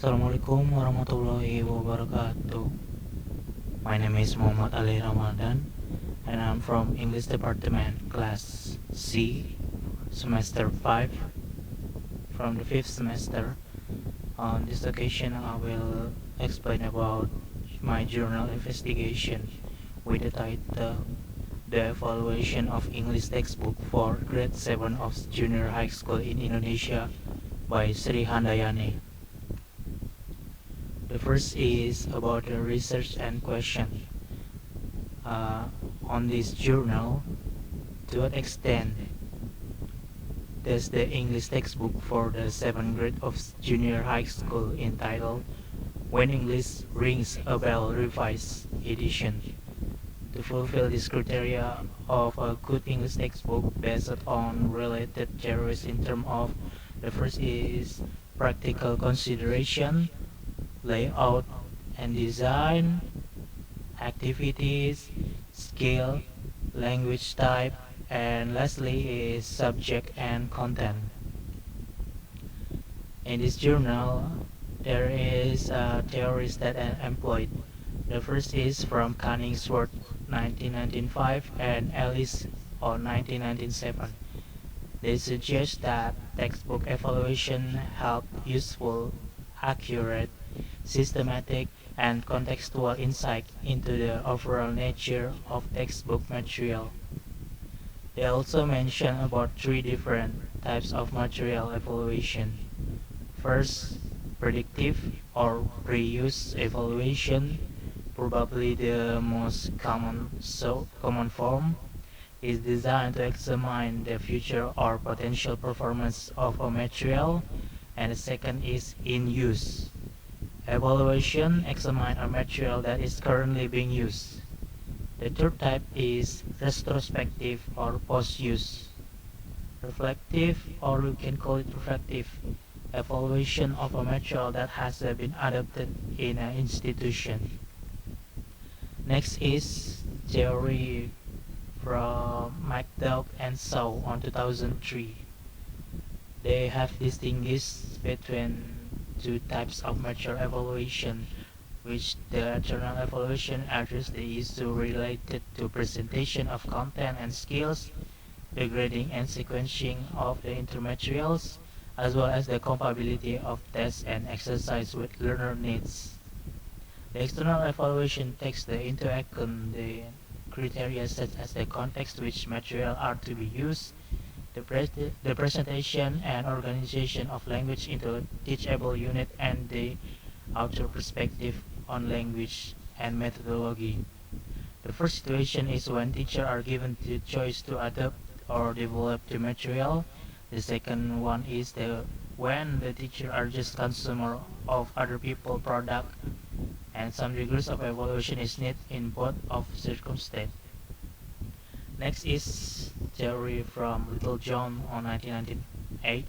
Assalamualaikum warahmatullahi wabarakatuh. My name is Mohammad Ramadhan and I'm from English Department Class C, Semester 5, from the 5th semester. On this occasion I will explain about my journal investigation with the title The Evaluation of English Textbook for Grade 7 of Junior High School in Indonesia by Sri Handayani. The first is about the research and question. On this journal, to what extent does the English textbook for the 7th grade of junior high school entitled When English Rings a Bell Revised Edition to fulfill this criteria of a good English textbook based on related theories in terms of the first is practical consideration, layout and design, activities, skill, language type, and lastly is subject and content. In this journal, there is theories that are employed. The first is from Cunningsworth 1995 and Ellis on 1997. They suggest that textbook evaluation help useful, accurate, systematic, and contextual insight into the overall nature of textbook material. They also mention about three different types of material evaluation. First, predictive or pre-use evaluation, probably the most common form, is designed to examine the future or potential performance of a material, and the second is in use. Evaluation examines a material that is currently being used. The third type is retrospective or post-use. Reflective, or we can call it reflective, evaluation of a material that has been adopted in an institution. Next is theory from McDowell and Shaw on 2003. They have distinguished between two types of material evaluation, which the internal evaluation addresses the issue related to presentation of content and skills, the grading and sequencing of the intermaterials, as well as the compatibility of tests and exercise with learner needs. The external evaluation takes into account the criteria such as the context which material are to be used, the presentation and organization of language into a teachable unit, and the author perspective on language and methodology. The first situation is when teachers are given the choice to adopt or develop the material. The second one is when the teacher are just consumer of other people's product, and some degrees of evaluation is needed in both of circumstances. Next is theory from Littlejohn on 1998.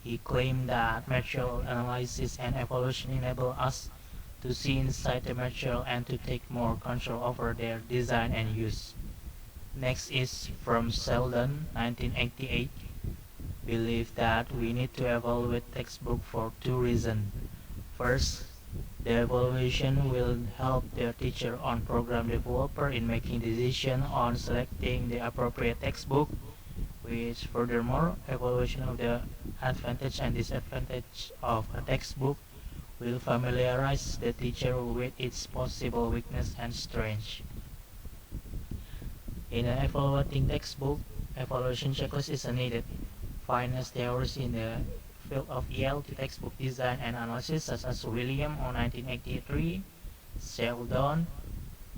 He claimed that material analysis and evaluation enable us to see inside the material and to take more control over their design and use. Next is from Sheldon, 1988. Believe that we need to evaluate textbook for two reasons. First, the evaluation will help the teacher or program developer in making decisions on selecting the appropriate textbook, which furthermore, evaluation of the advantage and disadvantage of a textbook will familiarize the teacher with its possible weakness and strengths. In an evaluating textbook, evaluation checklist is needed. Finance theories in the field of EL textbook design and analysis such as William on 1983, Sheldon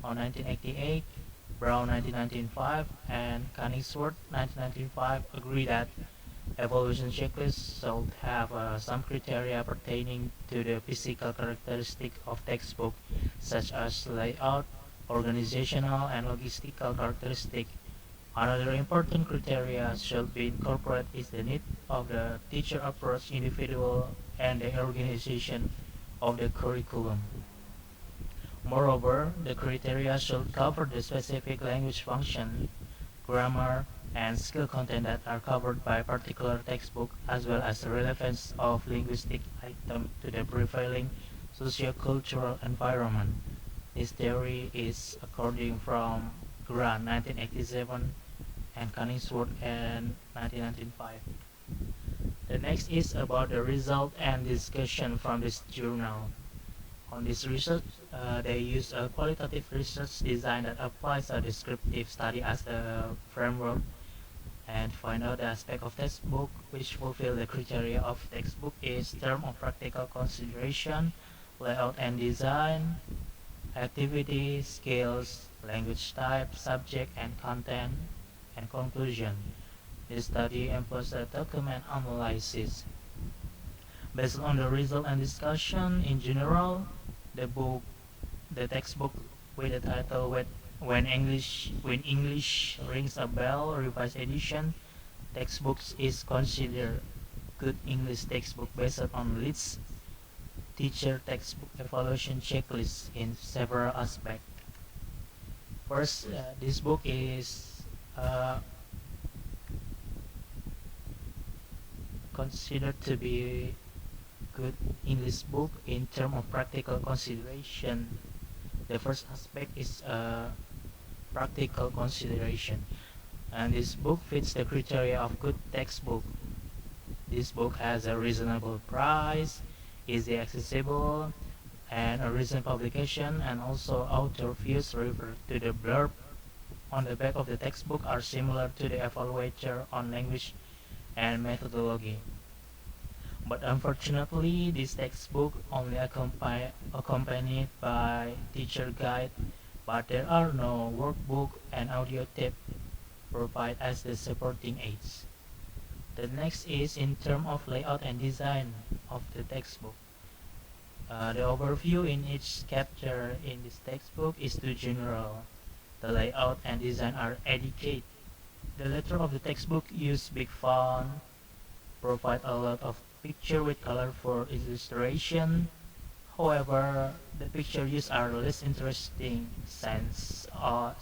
on 1988, Brown 1995, and Cunningsworth 1995 agree that evaluation checklists should have some criteria pertaining to the physical characteristic of textbook such as layout, organizational and logistical characteristic. Another important criteria should be incorporated is the need of the teacher approach individual and the organization of the curriculum. Moreover, the criteria should cover the specific language function, grammar, and skill content that are covered by particular textbook, as well as the relevance of linguistic item to the prevailing sociocultural environment. This theory is according from Grant 1987 and Cunningsworth in 1995. The next is about the result and discussion from this journal. On this research, they use a qualitative research design that applies a descriptive study as a framework and find out the aspect of textbook which fulfill the criteria of textbook is term of practical consideration, layout and design, activity, skills, language type, subject and content, and conclusion. This study employs a document analysis. Based on the result and discussion in general, the book, the textbook with the title When English Rings a Bell Revised Edition textbooks is considered good English textbook based on Leeds teacher textbook evaluation checklist in several aspects. First, this book is considered to be good English book in terms of practical consideration. The first aspect is practical consideration, and this book fits the criteria of good textbook. This book has a reasonable price, easy accessible, and a recent publication, and also author views refer to the blurb on the back of the textbook are similar to the evaluator on language and methodology. But unfortunately, this textbook only accompanied by teacher guide, but there are no workbook and audio tape provided as the supporting aids. The next is in terms of layout and design of the textbook. The overview in each chapter in this textbook is too general. The layout and design are adequate. The letter of the textbook use big font, provide a lot of picture with colorful illustration. However, the picture used are less interesting since all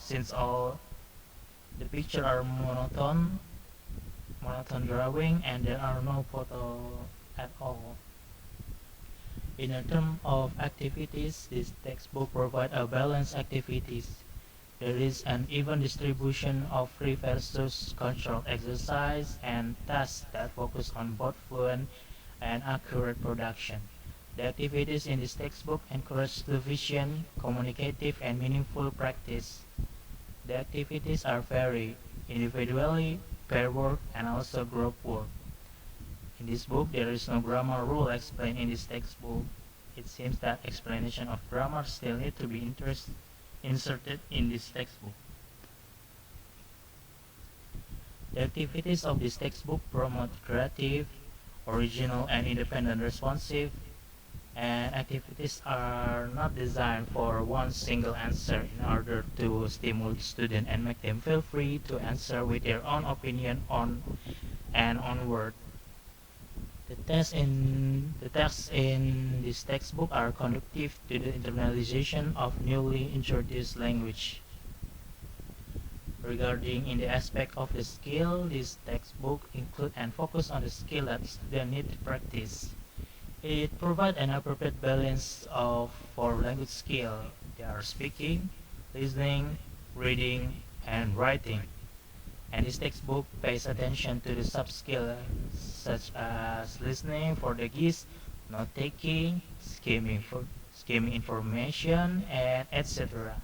the picture are monotone drawing, and there are no photo at all. In terms of activities, this textbook provides a balanced activities. There is an even distribution of free versus controlled exercise and tasks that focus on both fluent and accurate production. The activities in this textbook encourage vision, communicative, and meaningful practice. The activities are varied individually, pair work, and also group work. In this book, there is no grammar rule explained in this textbook. It seems that explanation of grammar still need to be inserted in this textbook. The activities of this textbook promote creative, original, and independent responsive, and activities are not designed for one single answer in order to stimulate students and make them feel free to answer with their own opinion on and onward. The tests in this textbook are conducive to the internalization of newly introduced language. Regarding in the aspect of the skill, this textbook include and focus on the skill that students need to practice. It provides an appropriate balance of for language skill. They are speaking, listening, reading, and writing. And this textbook pays attention to the sub-skills such as listening for the geese, note-taking, skimming information, and etc.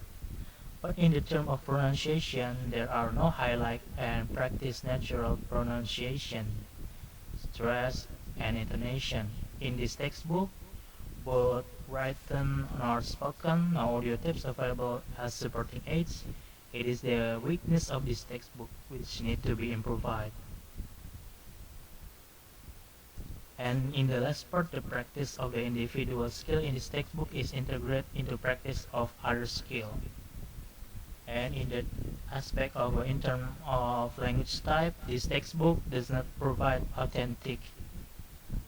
But in the term of pronunciation, there are no highlight and practice natural pronunciation, stress, and intonation. In this textbook, both written nor spoken, no audio tips available as supporting aids. It is the weakness of this textbook which need to be improved. And in the last part, the practice of the individual skill in this textbook is integrated into practice of other skill. And in the aspect of in terms of language type, this textbook does not provide authentic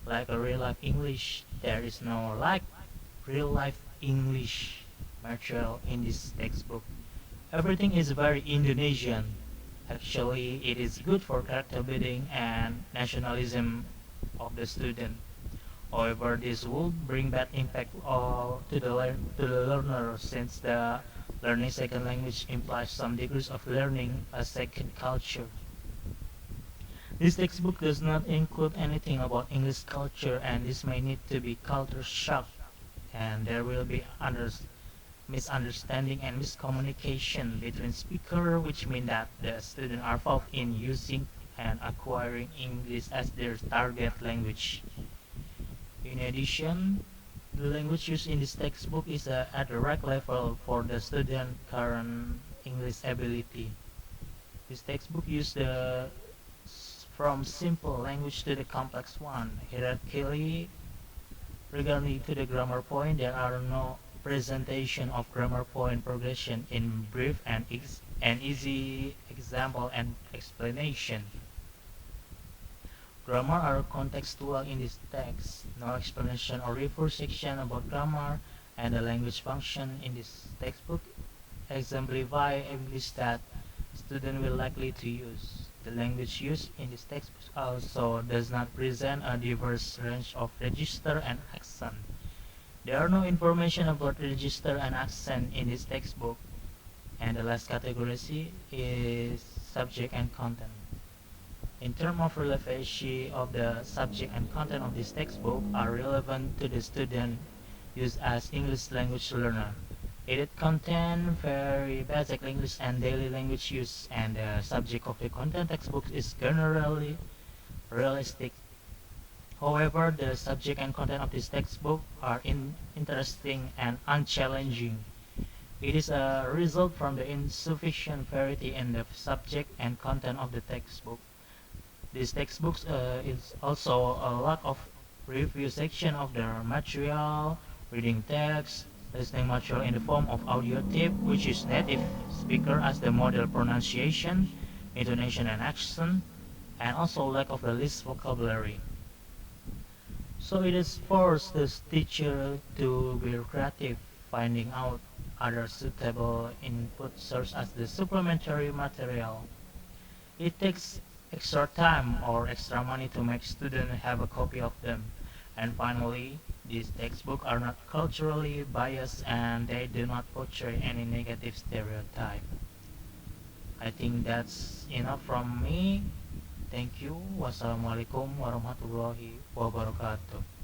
like a real life English. There is no like real life English material in this textbook. Everything is very Indonesian. Actually, it is good for character building and nationalism of the student. However, this will bring bad impact to the learner since the learning second language implies some degrees of learning a second culture. This textbook does not include anything about English culture, and this may need to be culture shock, and there will be misunderstanding and miscommunication between speakers, which mean that the students are involved in using and acquiring English as their target language. In addition, the language used in this textbook is at the right level for the student current English ability. This textbook uses from simple language to the complex one. Hierarchically, regarding to the grammar point, there are no presentation of grammar point progression in brief and easy example and explanation. Grammar are contextual in this text. No explanation or refer section about grammar and the language function in this textbook exemplify English that student will likely to use. The language used in this textbook also does not present a diverse range of register and accent. There are no information about register and accent in this textbook. And the last category is subject and content. In terms of relevancy of the subject and content of this textbook are relevant to the student used as English language learner. It contains very basic English and daily language use, and the subject of the content textbook is generally realistic. However, the subject and content of this textbook are interesting and unchallenging. It is a result from the insufficient variety in the subject and content of the textbook. This textbook is also a lot of review section of the material, reading text, listening material in the form of audio tape, which is native speaker as the model pronunciation, intonation and accent, and also lack of the list vocabulary. So it is forced the teacher to be creative, finding out other suitable input source as the supplementary material. It takes extra time or extra money to make students have a copy of them. And finally, these textbooks are not culturally biased and they do not portray any negative stereotype. I think that's enough from me. Thank you. Wassalamualaikum warahmatullahi wabarakatuh.